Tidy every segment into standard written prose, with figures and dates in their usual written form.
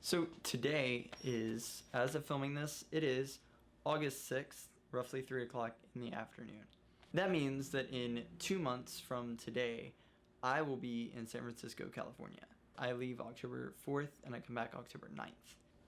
So today is, as of filming this, it is August 6th, roughly 3 o'clock in the afternoon. That means that in 2 months from today, I will be in San Francisco, California. I leave October 4th and I come back October 9th.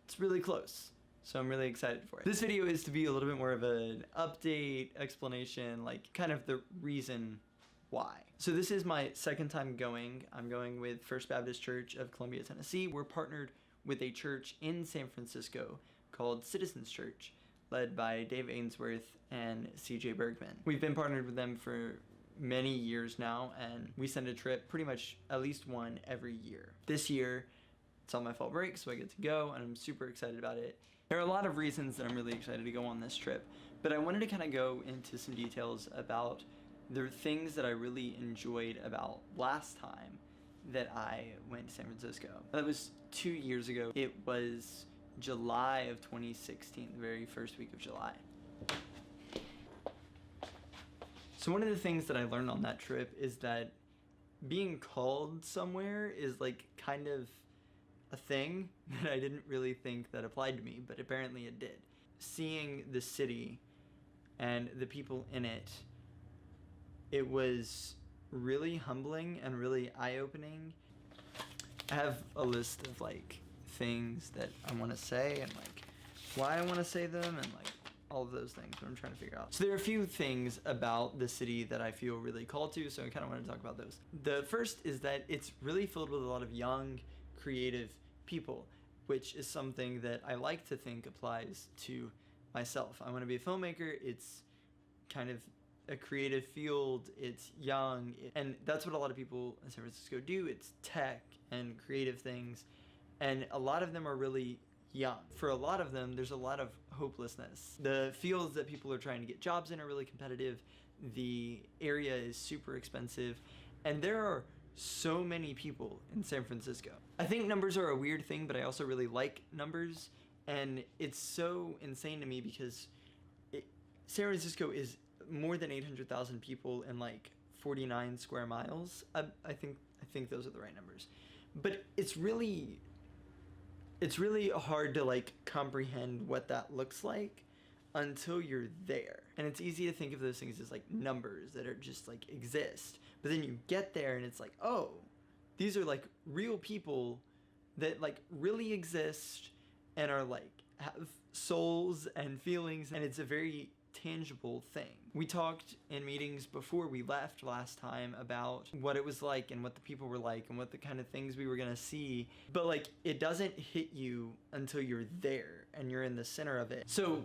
It's really close, so I'm really excited for it. This video is to be a little bit more of an update, explanation, like kind of the reason why. So this is my second time going. I'm going with First Baptist Church of Columbia, Tennessee. We're partnered with a church in San Francisco called Citizens Church, led by Dave Ainsworth and CJ Bergman. We've been partnered with them for many years now, and we send a trip pretty much at least one every year. This year, it's on my fall break, so I get to go, and I'm super excited about it. There are a lot of reasons that I'm really excited to go on this trip, but I wanted to kind of go into some details about the things that I really enjoyed about last time that I went to San Francisco. That was 2 years ago. It was July of 2016, the very first week of July. So one of the things that I learned on that trip is that being called somewhere is like kind of a thing that I didn't really think that applied to me, but apparently it did. Seeing the city and the people in it, it was really humbling and really eye-opening. I have a list of like things that I want to say and like why I want to say them and like all of those things that I'm trying to figure out. So there are a few things about the city that I feel really called to, so I kind of want to talk about those. The first is that it's really filled with a lot of young, creative people, which is something that I like to think applies to myself. I want to be a filmmaker. It's kind of a creative field, it's young, and that's what a lot of people in San Francisco do. It's tech and creative things, and a lot of them are really young. For a lot of them, there's a lot of hopelessness. The fields that people are trying to get jobs in are really competitive, the area is super expensive, and there are so many people in San Francisco. I think numbers are a weird thing, but I also really like numbers, and it's so insane to me because San Francisco is more than 800,000 people in like 49 square miles. I think those are the right numbers. But it's really hard to like comprehend what that looks like until you're there. And it's easy to think of those things as like numbers that are just like exist. But then you get there and it's like, oh, these are like real people that like really exist and are like have souls and feelings, and it's a very tangible thing. We talked in meetings before we left last time about what it was like and what the people were like and what the kind of things we were gonna see, but like it doesn't hit you until you're there and you're in the center of it. So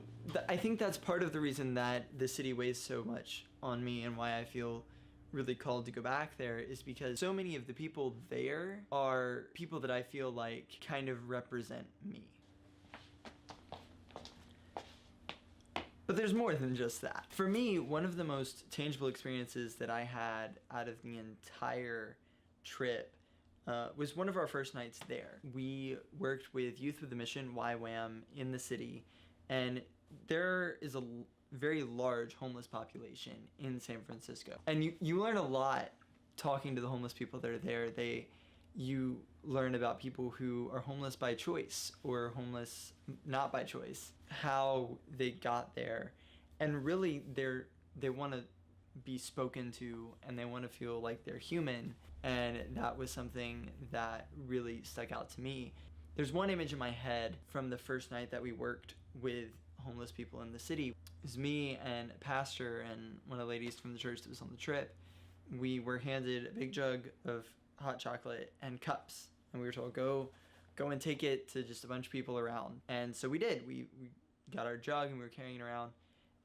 I think that's part of the reason that the city weighs so much on me and why I feel really called to go back there, is because so many of the people there are people that I feel like kind of represent me. But there's more than just that. For me, one of the most tangible experiences that I had out of the entire trip was one of our first nights there. We worked with Youth with a Mission, YWAM, in the city, and there is a very large homeless population in San Francisco. And you learn a lot talking to the homeless people that are there. You learn about people who are homeless by choice or homeless not by choice, how they got there, and really they want to be spoken to and they want to feel like they're human, and that was something that really stuck out to me. There's one image in my head from the first night that we worked with homeless people in the city. It was me and a pastor and one of the ladies from the church that was on the trip. We were handed a big jug of hot chocolate and cups, and we were told go and take it to just a bunch of people around. And so we did. We got our jug and we were carrying it around,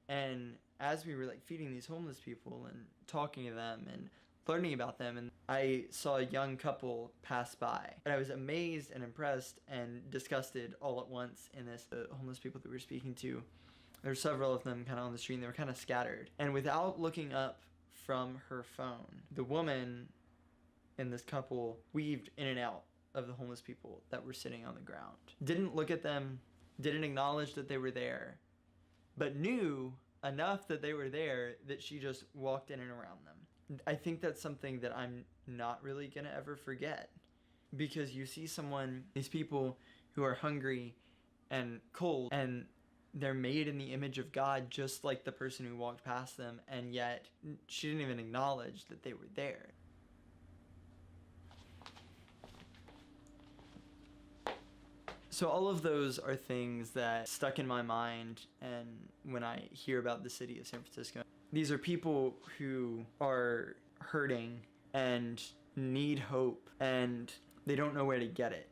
and as we were like feeding these homeless people and talking to them and learning about them, and I saw a young couple pass by, and I was amazed and impressed and disgusted all at once in this. The homeless people that we were speaking to, there were several of them kind of on the street, and they were kind of scattered, and without looking up from her phone, the woman and this couple weaved in and out of the homeless people that were sitting on the ground. Didn't look at them, didn't acknowledge that they were there, but knew enough that they were there that she just walked in and around them. I think that's something that I'm not really gonna ever forget, because you see someone, these people who are hungry and cold, and they're made in the image of God, just like the person who walked past them, and yet she didn't even acknowledge that they were there. So all of those are things that stuck in my mind, and when I hear about the city of San Francisco, these are people who are hurting and need hope, and they don't know where to get it.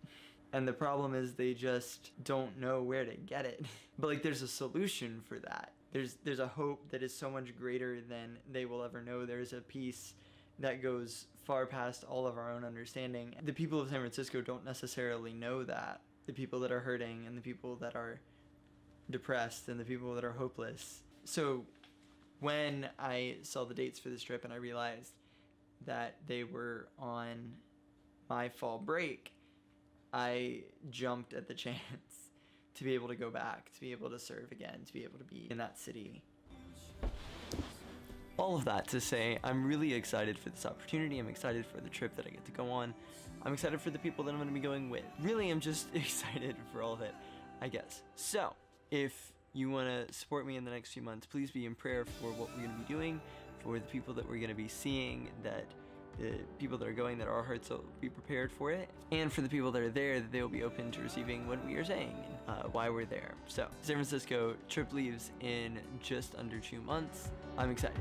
And the problem is they just don't know where to get it. But like, there's a solution for that. There's a hope that is so much greater than they will ever know. There's a peace that goes far past all of our own understanding. The people of San Francisco don't necessarily know that. The people that are hurting, and the people that are depressed, and the people that are hopeless. So when I saw the dates for this trip and I realized that they were on my fall break, I jumped at the chance to be able to go back, to be able to serve again, to be able to be in that city. All of that to say, I'm really excited for this opportunity. I'm excited for the trip that I get to go on. I'm excited for the people that I'm going to be going with. Really, I'm just excited for all of it, I guess. So, if you want to support me in the next few months, please be in prayer for what we're going to be doing, for the people that we're going to be seeing, that the people that are going, that our hearts will be prepared for it, and for the people that are there, that they will be open to receiving what we are saying and why we're there. So, San Francisco trip leaves in just under 2 months. I'm excited.